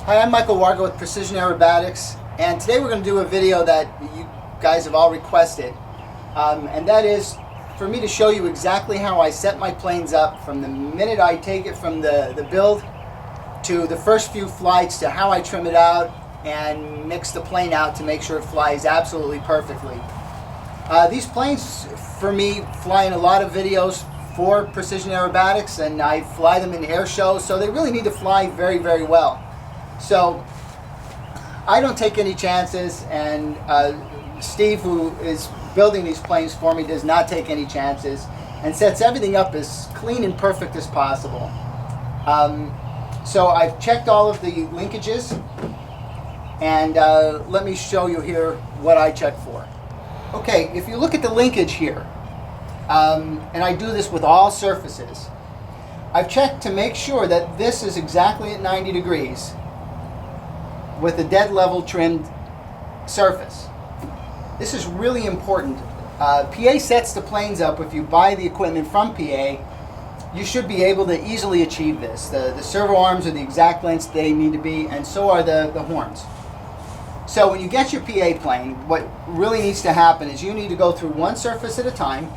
Hi, I'm Michael Wargo with Precision Aerobatics, and today we're going to do a video that you guys have all requested, and that is for me to show you exactly how I set my planes up from the minute I take it from the build to the first few flights, to how I trim it out and mix the plane out to make sure it flies absolutely perfectly. These planes for me fly in a lot of videos for Precision Aerobatics, and I fly them in air shows, so they really need to fly very, very well. So I don't take any chances, and Steve, who is building these planes for me, does not take any chances and sets everything up as clean and perfect as possible. So I've checked all of the linkages, and let me show you here what I check for. Okay, if you look at the linkage here, and I do this with all surfaces, I've checked to make sure that this is exactly at 90 degrees with a dead level trimmed surface. This is really important. PA sets the planes up. If you buy the equipment from PA, you should be able to easily achieve this. The servo arms are the exact lengths they need to be, and so are the horns. So when you get your PA plane, what really needs to happen is you need to go through one surface at a time,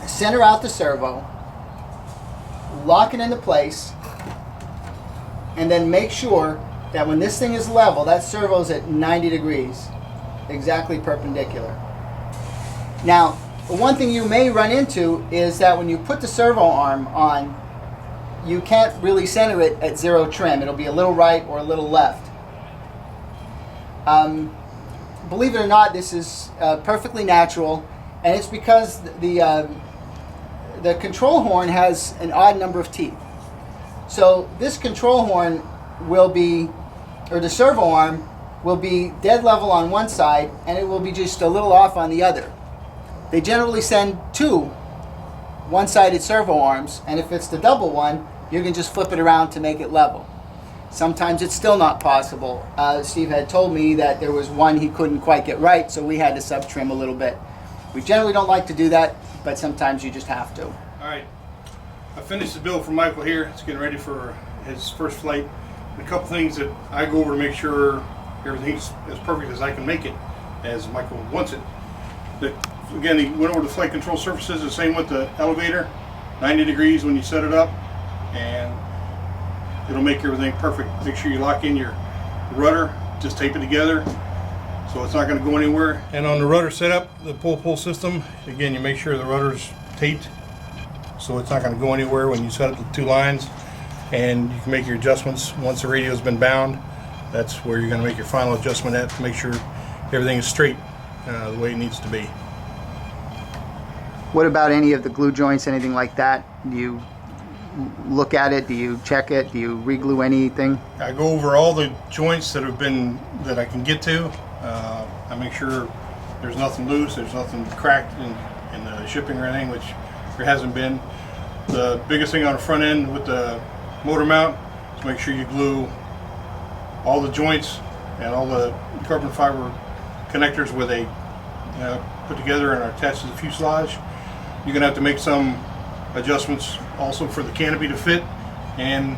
center out the servo, lock it into place, and then make sure that when this thing is level, that servo's at 90 degrees, exactly perpendicular. Now, the one thing you may run into is that when you put the servo arm on, you can't really center it at zero trim. It'll be a little right or a little left. Believe it or not, this is perfectly natural, and it's because the control horn has an odd number of teeth. So this control horn will be, or the servo arm will be dead level on one side, and it will be just a little off on the other. They generally send two one-sided servo arms, and if it's the double one, you can just flip it around to make it level. Sometimes it's still not possible. Steve had told me that there was one he couldn't quite get right, so we had to sub-trim a little bit. We generally don't like to do that, but sometimes you just have to. All right. I finished the build for Michael here. It's getting ready for his first flight. And a couple things that I go over to make sure everything's as perfect as I can make it, as Michael wants it. Again, he went over the flight control surfaces, the same with the elevator, 90 degrees when you set it up, and it'll make everything perfect. Make sure you lock in your rudder, just tape it together so it's not going to go anywhere. And on the rudder setup, the pull system, again, you make sure the rudder's taped so it's not going to go anywhere when you set up the two lines, and you can make your adjustments once the radio's been bound. That's where you're going to make your final adjustment at to make sure everything is straight the way it needs to be. What about any of the glue joints, anything like that? Do you look at it? Do you check it? Do you re-glue anything? I go over all the joints that I can get to. I make sure there's nothing loose, there's nothing cracked in the shipping or anything, which there hasn't been. The biggest thing on the front end with the motor mount is make sure you glue all the joints and all the carbon fiber connectors where they put together and are attached to the fuselage. You're going to have to make some adjustments also for the canopy to fit and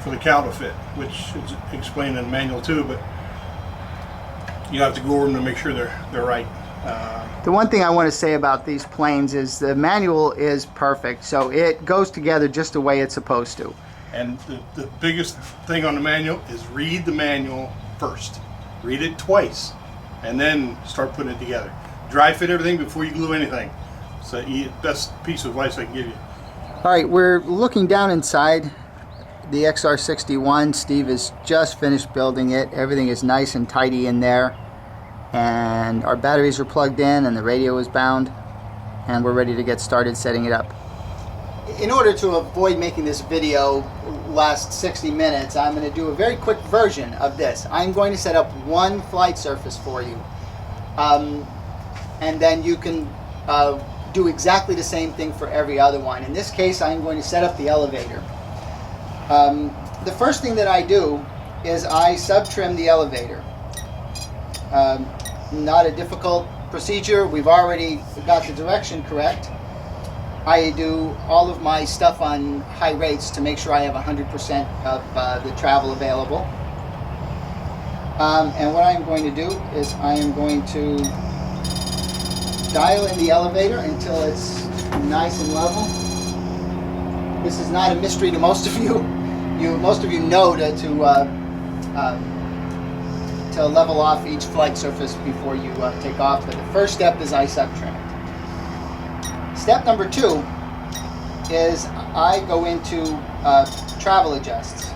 for the cowl to fit, which is explained in the manual too, but you have to go over them to make sure they're right. The one thing I want to say about these planes is the manual is perfect, so it goes together just the way it's supposed to. And the biggest thing on the manual is read the manual first. Read it twice and then start putting it together. Dry fit everything before you glue anything. It's the best piece of advice I can give you. All right, we're looking down inside the XR-61. Steve has just finished building it. Everything is nice and tidy in there, and our batteries are plugged in and the radio is bound, and we're ready to get started setting it up. In order to avoid making this video last 60 minutes, I'm going to do a very quick version of this. I'm going to set up one flight surface for you, and then you can do exactly the same thing for every other one. In this case, I'm going to set up the elevator. The first thing that I do is I sub-trim the elevator. Not a difficult procedure. We've already got the direction correct. I do all of my stuff on high rates to make sure I have 100% of the travel available. And what I'm going to do is I am going to dial in the elevator until it's nice and level. This is not a mystery to most of you. Most of you know to level off each flight surface before you take off. But the first step is I subtrim it. Step number 2 is I go into travel adjusts.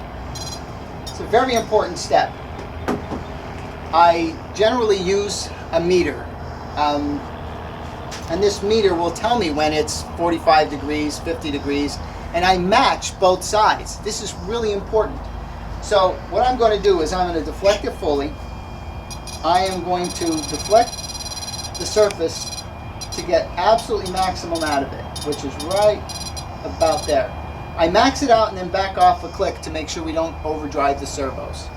It's a very important step. I generally use a meter. And this meter will tell me when it's 45 degrees, 50 degrees, and I match both sides. This is really important. So what I'm going to do is I'm going to deflect it fully. I am going to deflect the surface to get absolutely maximum out of it, which is right about there. I max it out and then back off a click to make sure we don't overdrive the servos.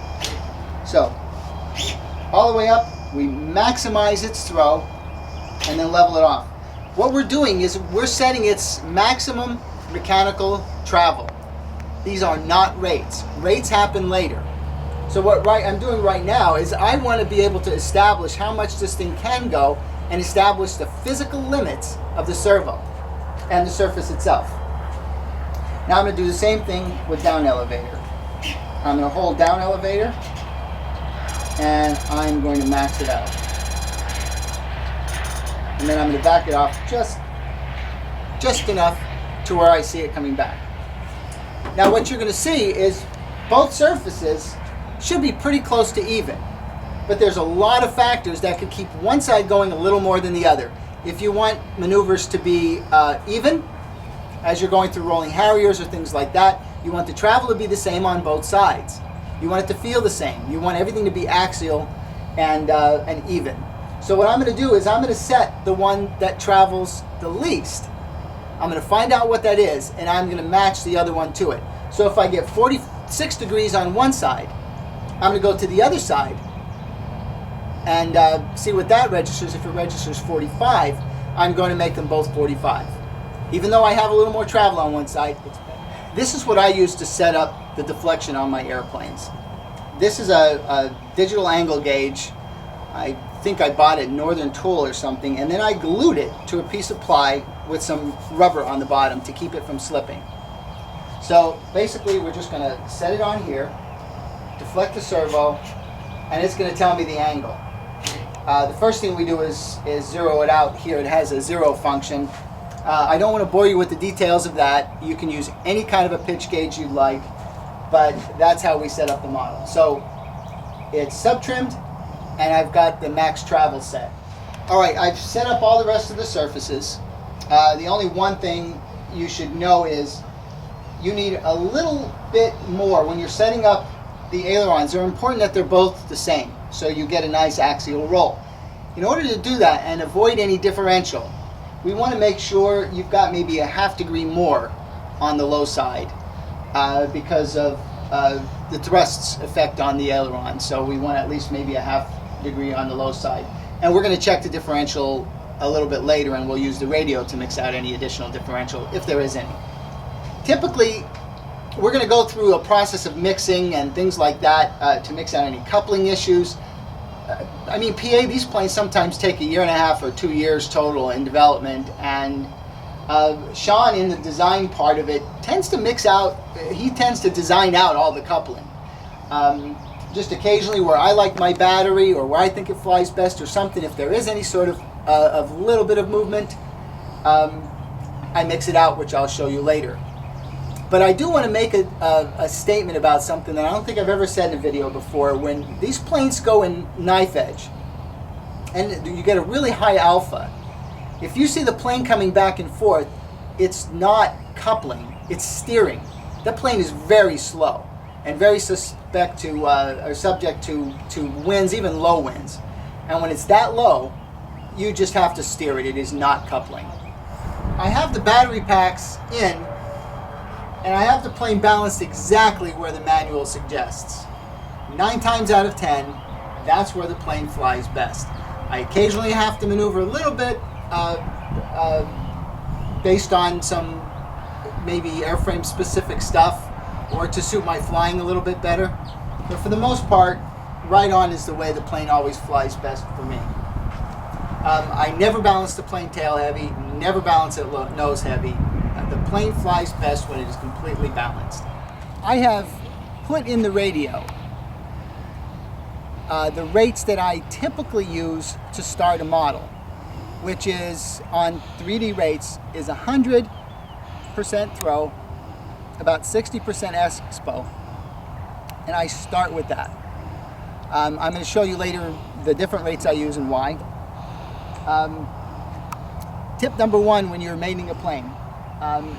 So all the way up, we maximize its throw and then level it off. What we're doing is we're setting its maximum mechanical travel. These are not rates. Rates happen later. So what I'm doing right now is I want to be able to establish how much this thing can go and establish the physical limits of the servo and the surface itself. Now I'm going to do the same thing with down elevator. I'm going to hold down elevator and I'm going to max it out. And then I'm going to back it off just enough to where I see it coming back. Now what you're going to see is both surfaces should be pretty close to even, but there's a lot of factors that could keep one side going a little more than the other. If you want maneuvers to be even as you're going through rolling Harriers or things like that, you want the travel to be the same on both sides. You want it to feel the same. You want everything to be axial and even. So what I'm going to do is I'm going to set the one that travels the least. I'm going to find out what that is, and I'm going to match the other one to it. So if I get 46 degrees on one side, I'm going to go to the other side and see what that registers. If it registers 45, I'm going to make them both 45. Even though I have a little more travel on one side, it's better. This is what I use to set up the deflection on my airplanes. This is a digital angle gauge. I think I bought it at Northern Tool or something, and then I glued it to a piece of ply with some rubber on the bottom to keep it from slipping. So basically we're just going to set it on here, deflect the servo, and it's going to tell me the angle. The first thing we do is zero it out. Here it has a zero function. I don't want to bore you with the details of that. You can use any kind of a pitch gauge you'd like, but that's how we set up the model. So it's sub-trimmed, and I've got the max travel set. All right, I've set up all the rest of the surfaces. The only one thing you should know is you need a little bit more. When you're setting up the ailerons, they're important that they're both the same, so you get a nice axial roll. In order to do that and avoid any differential, we want to make sure you've got maybe a ½ degree more on the low side because of the thrust's effect on the aileron. So we want at least maybe a ½ degree on the low side. And we're going to check the differential a little bit later, and we'll use the radio to mix out any additional differential if there is any. Typically, we're going to go through a process of mixing and things like that to mix out any coupling issues. I mean, PA, these planes sometimes take 1.5 years or 2 years total in development, and Sean, in the design part of it, tends to mix out, he tends to design out all the coupling. Just occasionally where I like my battery or where I think it flies best or something, if there is any sort of little bit of movement, I mix it out, which I'll show you later. But I do want to make a statement about something that I don't think I've ever said in a video before. When these planes go in knife edge and you get a really high alpha, if you see the plane coming back and forth, it's not coupling, it's steering. That plane is very slow and very subject to winds, even low winds. And when it's that low, you just have to steer it. It is not coupling. I have the battery packs in, and I have the plane balanced exactly where the manual suggests. 9 times out of 10, that's where the plane flies best. I occasionally have to maneuver a little bit based on some maybe airframe specific stuff, or to suit my flying a little bit better. But for the most part, right on is the way the plane always flies best for me. I never balance the plane tail heavy, never balance it nose heavy. The plane flies best when it is completely balanced. I have put in the radio the rates that I typically use to start a model, which is on 3D rates is 100% throw, about 60% expo, and I start with that. I'm going to show you later the different rates I use and why. Tip number one when you're mating a plane.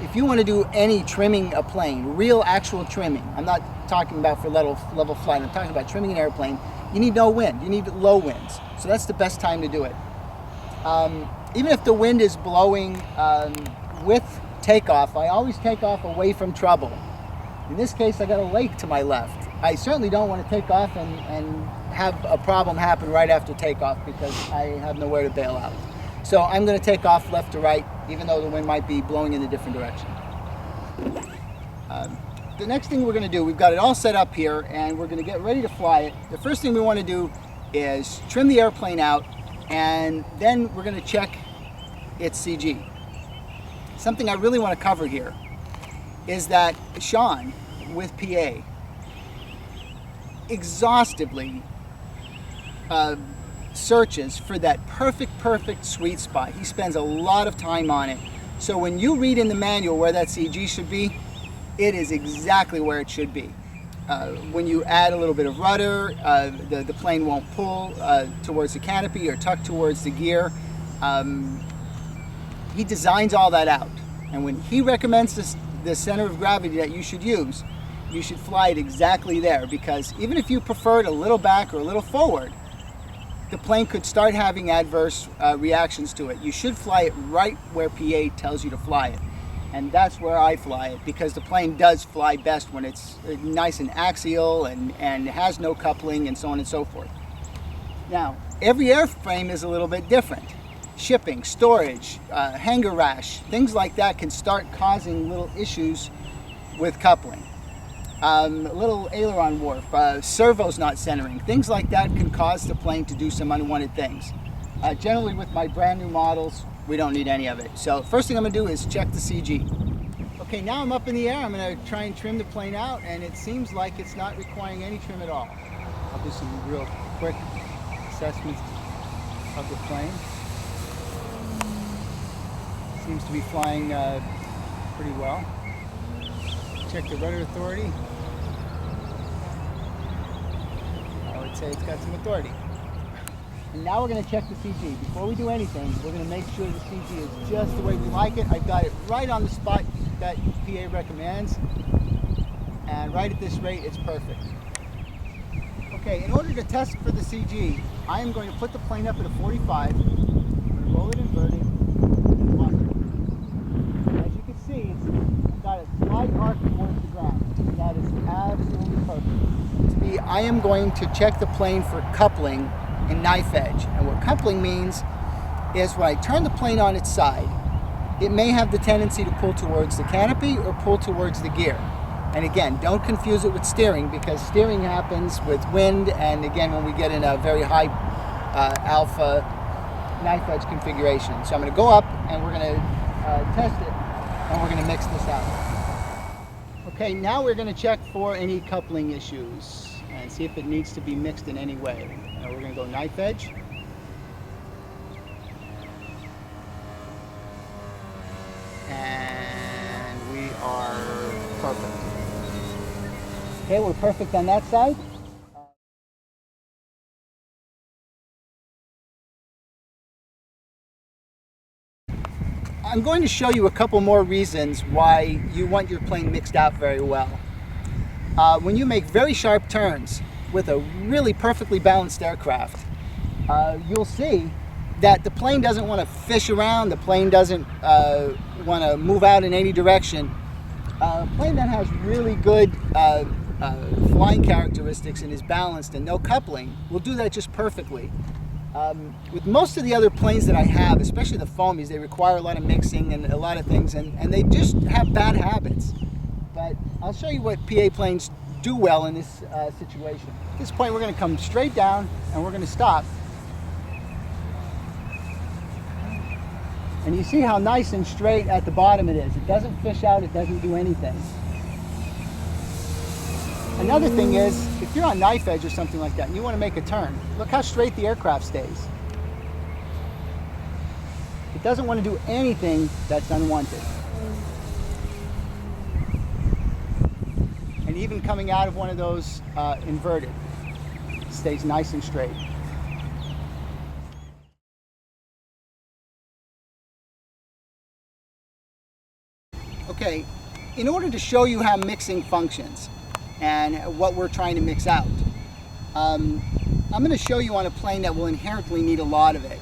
If you want to do any trimming a plane, real actual trimming, I'm not talking about for level flight, I'm talking about trimming an airplane, you need no wind, you need low winds. So that's the best time to do it. Even if the wind is blowing with takeoff, I always take off away from trouble. In this case, I got a lake to my left. I certainly don't want to take off and have a problem happen right after takeoff because I have nowhere to bail out. So I'm going to take off left to right, even though the wind might be blowing in a different direction. The next thing we're going to do, we've got it all set up here and we're going to get ready to fly it. The first thing we want to do is trim the airplane out, and then we're going to check its CG. Something I really want to cover here is that Sean with PA exhaustively searches for that perfect sweet spot. He spends a lot of time on it. So when you read in the manual where that CG should be, it is exactly where it should be. When you add a little bit of rudder, the plane won't pull towards the canopy or tuck towards the gear. He designs all that out. And when he recommends the center of gravity that you should use, you should fly it exactly there, because even if you prefer it a little back or a little forward, the plane could start having adverse reactions to it. You should fly it right where PA tells you to fly it. And that's where I fly it, because the plane does fly best when it's nice and axial and has no coupling and so on and so forth. Now, every airframe is a little bit different. Shipping, storage, hangar rash, things like that can start causing little issues with coupling. Little aileron warp, servos not centering, things like that can cause the plane to do some unwanted things. Generally with my brand new models, we don't need any of it. So first thing I'm going to do is check the CG. Okay, now I'm up in the air. I'm going to try and trim the plane out, and it seems like it's not requiring any trim at all. I'll do some real quick assessments of the plane. Seems to be flying pretty well. Check the rudder authority. I would say it's got some authority. And now we're going to check the CG. Before we do anything, we're going to make sure the CG is just the way we like it. I've got it right on the spot that PA recommends. And right at this rate, it's perfect. Okay, in order to test for the CG, I am going to put the plane up at a 45. I'm going to roll it inverted. As you can see, it's got a slight arc towards the ground. That is absolutely perfect. I am going to check the plane for coupling and knife edge. And what coupling means is when I turn the plane on its side, it may have the tendency to pull towards the canopy or pull towards the gear. And again, don't confuse it with steering, because steering happens with wind, and again when we get in a very high alpha knife edge configuration. So I'm going to go up and we're going to test it, and we're going to mix this out. Okay, now we're going to check for any coupling issues and see if it needs to be mixed in any way. Now we're going to go knife edge. And we are perfect. Okay, we're perfect on that side. I'm going to show you a couple more reasons why you want your plane mixed out very well. When you make very sharp turns with a really perfectly balanced aircraft, you'll see that the plane doesn't want to fish around, the plane doesn't want to move out in any direction. A plane that has really good flying characteristics and is balanced and no coupling will do that just perfectly. With most of the other planes that I have, especially the foamies, they require a lot of mixing and a lot of things, and they just have bad habits. But I'll show you what PA planes do well in this situation. At this point, we're going to come straight down and we're going to stop. And you see how nice and straight at the bottom it is. It doesn't fish out, it doesn't do anything. Another thing is, if you're on knife edge or something like that and you want to make a turn, look how straight the aircraft stays. It doesn't want to do anything that's unwanted. And even coming out of one of those inverted, it stays nice and straight. Okay, in order to show you how mixing functions and what we're trying to mix out, I'm going to show you on a plane that will inherently need a lot of it.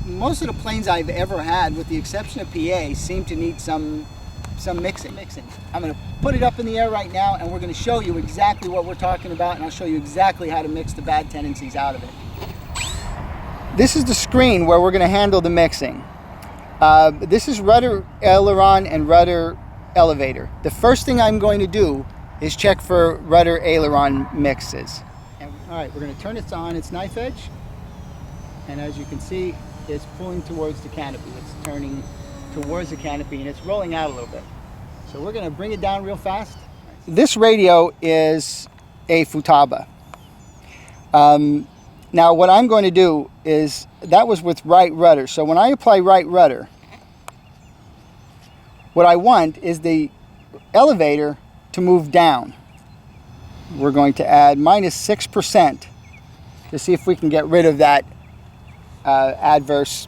Most of the planes I've ever had, with the exception of PA, seem to need some mixing. I'm going to put it up in the air right now and we're going to show you exactly what we're talking about, and I'll show you exactly how to mix the bad tendencies out of it. This is the screen where we're going to handle the mixing. This is rudder aileron and rudder elevator. The first thing I'm going to do is check for rudder aileron mixes. All right, we're going to turn it on its knife edge, and as you can see, it's pulling towards the canopy. It's turning towards the canopy and it's rolling out a little bit. So we're going to bring it down real fast. This radio is a Futaba. Now what I'm going to do is, that was with right rudder. So when I apply right rudder, what I want is the elevator to move down. We're going to add -6% to see if we can get rid of that adverse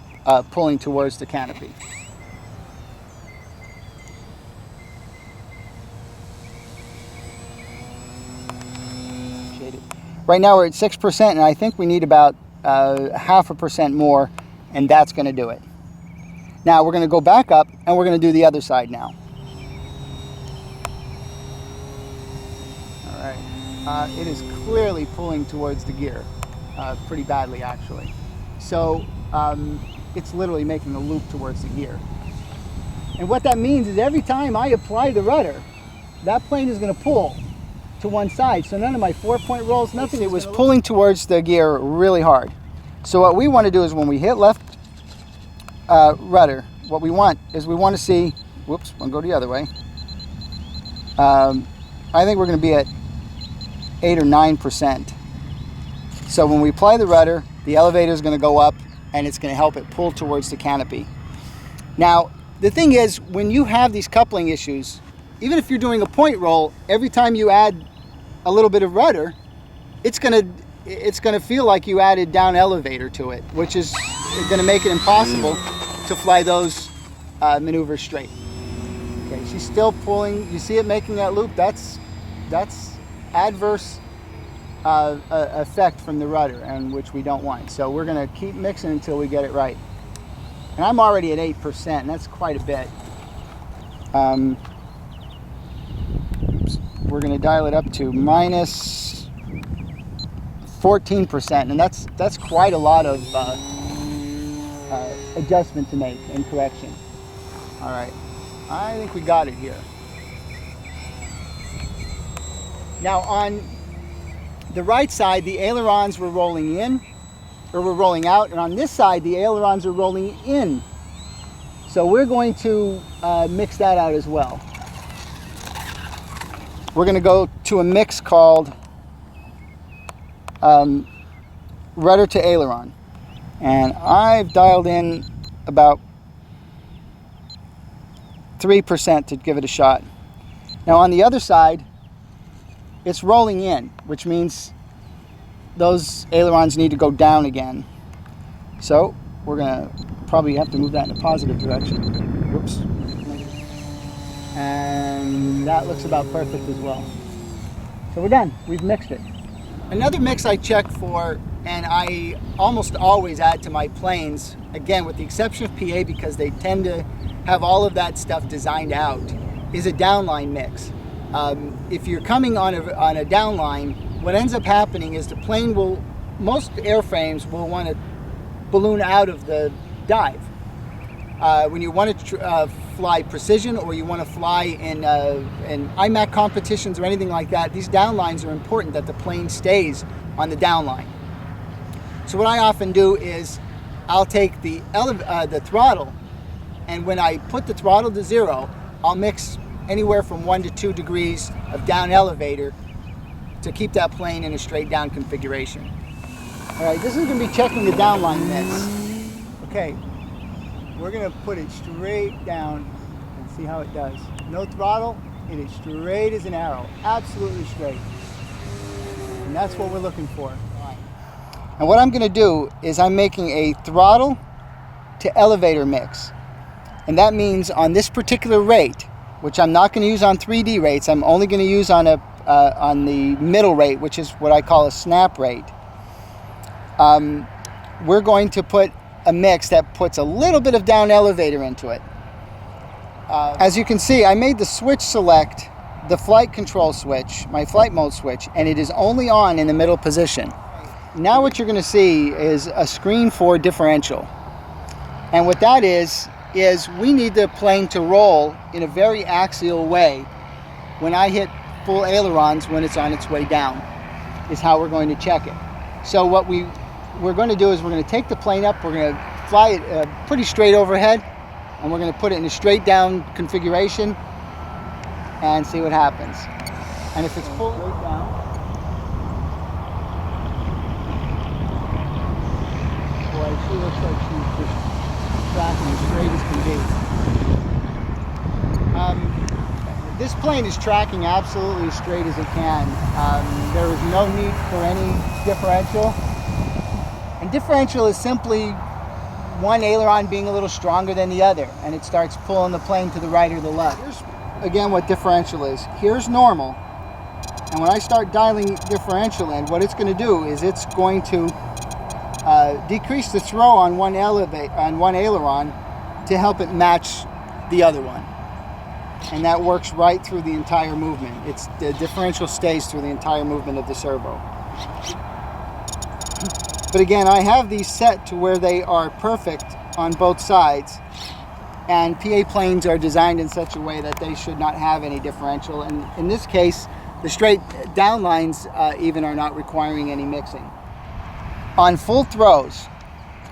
pulling towards the canopy. Right now we're at 6%, and I think we need about 0.5% more, and that's going to do it. Now we're going to go back up and we're going to do the other side now. All right, it is clearly pulling towards the gear, pretty badly actually. So it's literally making a loop towards the gear. And what that means is every time I apply the rudder, that plane is going to pull to one side. So none of my 4-point rolls, nothing. It was pulling towards the gear really hard. So what we want to do is, when we hit left rudder, what we want is, we want to see, whoops, I'll go the other way. I think we're going to be at 8 or 9%. So when we apply the rudder, the elevator is going to go up and it's going to help it pull towards the canopy. Now, the thing is, when you have these coupling issues, even if you're doing a point roll, every time you add a little bit of rudder, it's gonna feel like you added down elevator to it, which is gonna make it impossible to fly those maneuvers straight. Okay, she's still pulling. You see it making that loop? That's adverse effect from the rudder, and which we don't want. So we're gonna keep mixing until we get it right. And I'm already at 8%, and that's quite a bit. We're going to dial it up to -14%, and that's quite a lot of adjustment to make and correction. All right, I think we got it here. Now on the right side, the ailerons were rolling in, or were rolling out, and on this side, the ailerons are rolling in. So we're going to mix that out as well. We're going to go to a mix called rudder to aileron, and I've dialed in about 3% to give it a shot. Now on the other side, it's rolling in, which means those ailerons need to go down again. So we're going to probably have to move that in a positive direction. Whoops. And that looks about perfect as well. So we're done. We've mixed it. Another mix I check for, and I almost always add to my planes, again with the exception of PA because they tend to have all of that stuff designed out, is a downline mix. If you're coming on a downline, what ends up happening is the plane will most airframes will want to balloon out of the dive. When you want to fly precision, or you want to fly in IMAC competitions or anything like that, these downlines are important, that the plane stays on the downline. So what I often do is I'll take the throttle, and when I put the throttle to 0, I'll mix anywhere from 1 to 2 degrees of down elevator to keep that plane in a straight down configuration. All right, this is going to be checking the downline mix. Okay, we're going to put it straight down and see how it does. No throttle, it is straight as an arrow, absolutely straight. And that's what we're looking for. And what I'm going to do is I'm making a throttle to elevator mix. And that means on this particular rate, which I'm not going to use on 3D rates, I'm only going to use on the middle rate, which is what I call a snap rate. We're going to put a mix that puts a little bit of down elevator into it. As you can see, I made the switch select the flight control switch, my flight mode switch, and it is only on in the middle position. Now what you're going to see is a screen for differential. And what that is we need the plane to roll in a very axial way when I hit full ailerons when it's on its way down, is how we're going to check it. So what we're going to do is we're going to take the plane up, we're going to fly it pretty straight overhead, and we're going to put it in a straight down configuration and see what happens. And if it's full straight down, boy, she looks like she's just tracking as straight as can be. This plane is tracking absolutely as straight as it can. There is no need for any differential. And differential is simply one aileron being a little stronger than the other, and it starts pulling the plane to the right or the left. Here's again what differential is. Here's normal, and when I start dialing differential in, what it's going to do is it's going to decrease the throw on one aileron to help it match the other one, and that works right through the entire movement. The differential stays through the entire movement of the servo. But again, I have these set to where they are perfect on both sides, and PA planes are designed in such a way that they should not have any differential, and in this case the straight down lines even are not requiring any mixing. On full throws,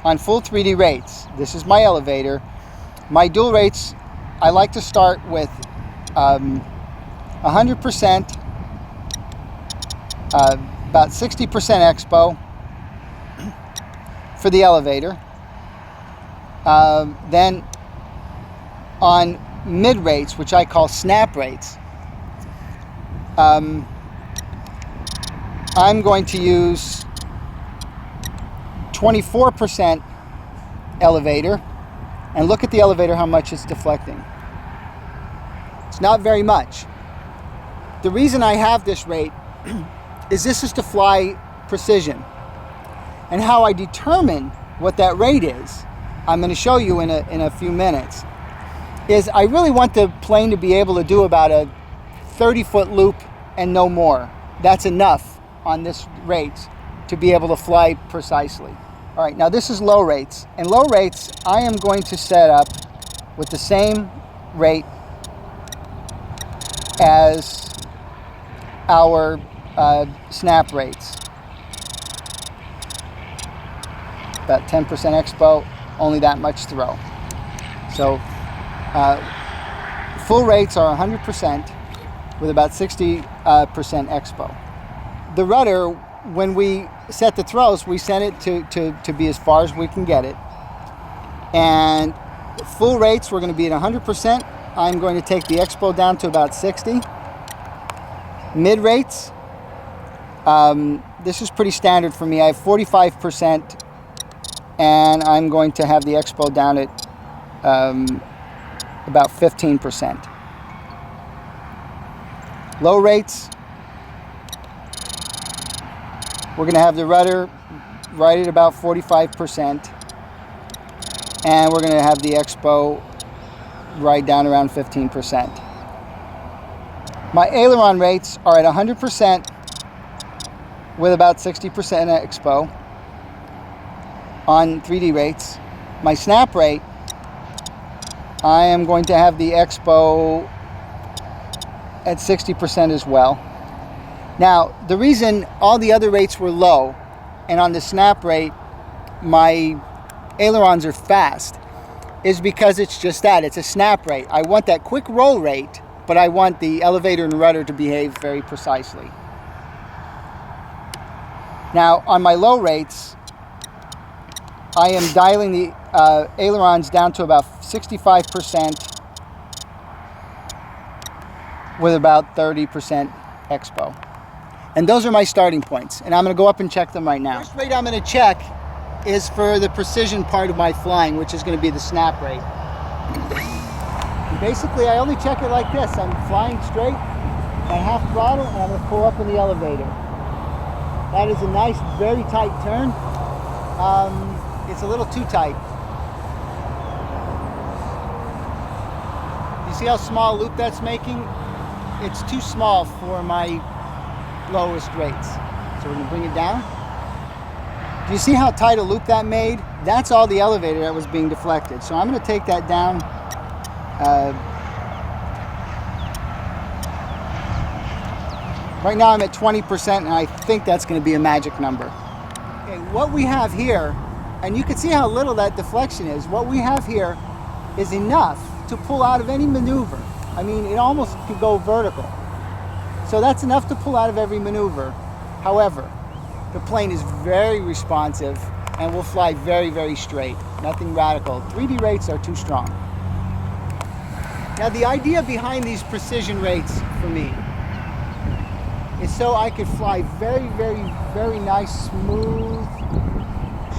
on full 3D rates, this is my elevator. My dual rates, I like to start with 100%, about 60% expo for the elevator. Then on mid rates, which I call snap rates, I'm going to use 24% elevator, and look at the elevator how much it's deflecting. It's not very much. The reason I have this rate is this is to fly precision, and how I determine what that rate is, I'm going to show you in a few minutes, is I really want the plane to be able to do about a 30-foot loop and no more. That's enough on this rate to be able to fly precisely. All right, now this is low rates. And low rates, I am going to set up with the same rate as our snap rates. About 10% expo, only that much throw. So full rates are 100% with about 60% expo. The rudder, when we set the throws, we set it to be as far as we can get it. And full rates, we're going to be at 100%. I'm going to take the expo down to about 60. Mid rates, this is pretty standard for me. I have 45%, and I'm going to have the expo down at about 15%. Low rates, we're going to have the rudder right at about 45%, and we're going to have the expo right down around 15%. My aileron rates are at 100% with about 60% expo. on 3D rates. My snap rate, I am going to have the Expo at 60% as well. Now, the reason all the other rates were low, and on the snap rate, my ailerons are fast, is because it's just that. It's a snap rate. I want that quick roll rate, but I want the elevator and rudder to behave very precisely. Now, on my low rates, I am dialing the ailerons down to about 65% with about 30% expo. And those are my starting points. And I'm going to go up and check them right now. First rate I'm going to check is for the precision part of my flying, which is going to be the snap rate. And basically, I only check it like this. I'm flying straight at half throttle, and I'm going to pull up in the elevator. That is a nice, very tight turn. It's a little too tight. You see how small a loop that's making? It's too small for my lowest rates. So we're going to bring it down. Do you see how tight a loop that made? That's all the elevator that was being deflected. So I'm going to take that down. Right now I'm at 20%, and I think that's going to be a magic number. Okay, what we have here, and you can see how little that deflection is, what we have here is enough to pull out of any maneuver. I mean, it almost could go vertical. So that's enough to pull out of every maneuver. However, the plane is very responsive and will fly very, very straight. Nothing radical. 3D rates are too strong. Now, the idea behind these precision rates for me is so I could fly very, very, very nice, smooth,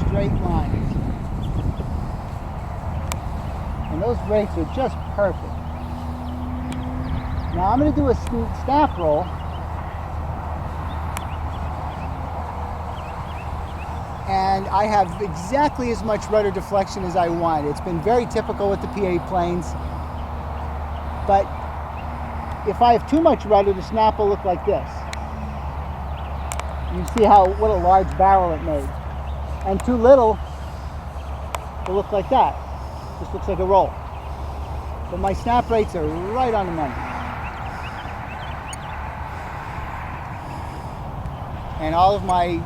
straight lines. And those rates are just perfect. Now I'm going to do a snap roll. And I have exactly as much rudder deflection as I want. It's been very typical with the PA planes. But if I have too much rudder, the snap will look like this. You see what a large barrel it made. And too little, it'll look like that. Just looks like a roll. But my snap rates are right on the money. And all of my,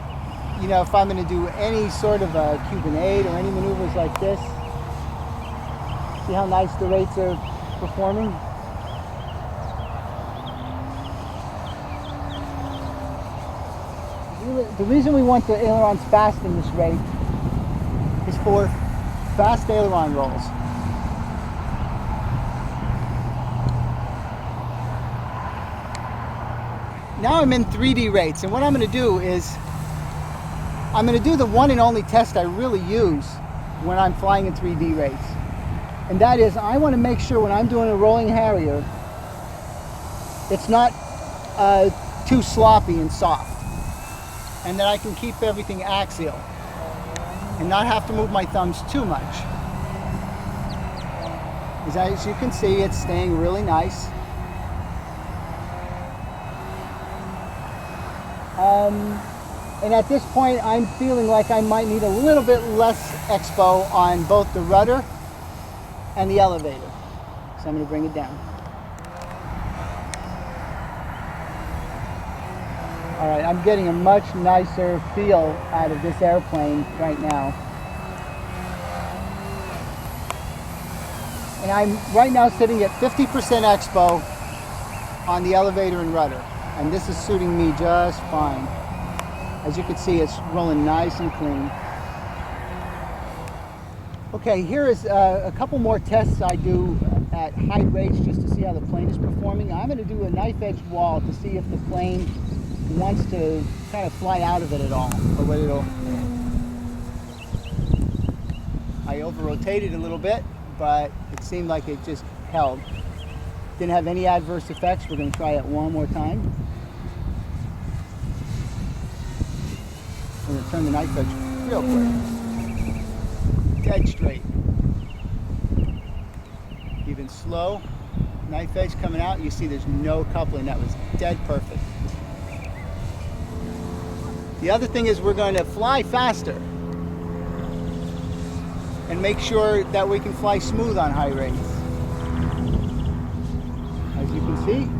you know, if I'm going to do any sort of a Cuban 8 or any maneuvers like this, see how nice the rates are performing? The reason we want the ailerons fast in this rate is for fast aileron rolls. Now I'm in 3D rates, and what I'm going to do is I'm going to do the one and only test I really use when I'm flying in 3D rates. And that is, I want to make sure when I'm doing a rolling Harrier, it's not too sloppy and soft, and that I can keep everything axial and not have to move my thumbs too much. As you can see, it's staying really nice. And at this point, I'm feeling like I might need a little bit less expo on both the rudder and the elevator. So I'm going to bring it down. All right, I'm getting a much nicer feel out of this airplane right now. And I'm right now sitting at 50% expo on the elevator and rudder. And this is suiting me just fine. As you can see, it's rolling nice and clean. Okay, here is a couple more tests I do at high rates just to see how the plane is performing. I'm going to do a knife edge wall to see if the plane wants to kind of fly out of it at all, or whether it'll... I over-rotated a little bit, but it seemed like it just held. Didn't have any adverse effects. We're going to try it one more time. We're going to turn the knife edge real quick. Dead straight. Even slow. Knife edge coming out. You see there's no coupling. That was dead perfect. The other thing is we're going to fly faster. and make sure that we can fly smooth on high rates. As you can see,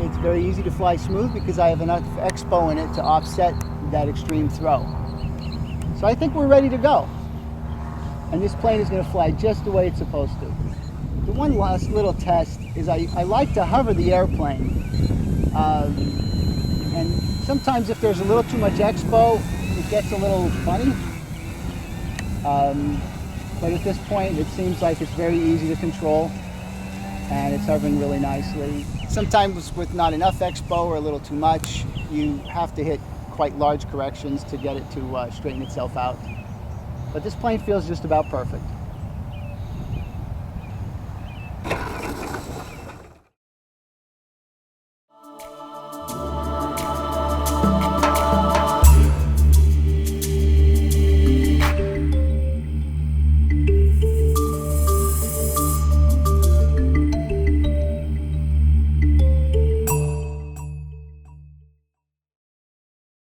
it's very easy to fly smooth because I have enough expo in it to offset that extreme throw. So I think we're ready to go. And this plane is going to fly just the way it's supposed to. The one last little test is I like to hover the airplane. And sometimes if there's a little too much expo, it gets a little funny. But at this point, it seems like it's very easy to control, and it's hovering really nicely. Sometimes with not enough expo or a little too much, you have to hit quite large corrections to get it to straighten itself out. But this plane feels just about perfect.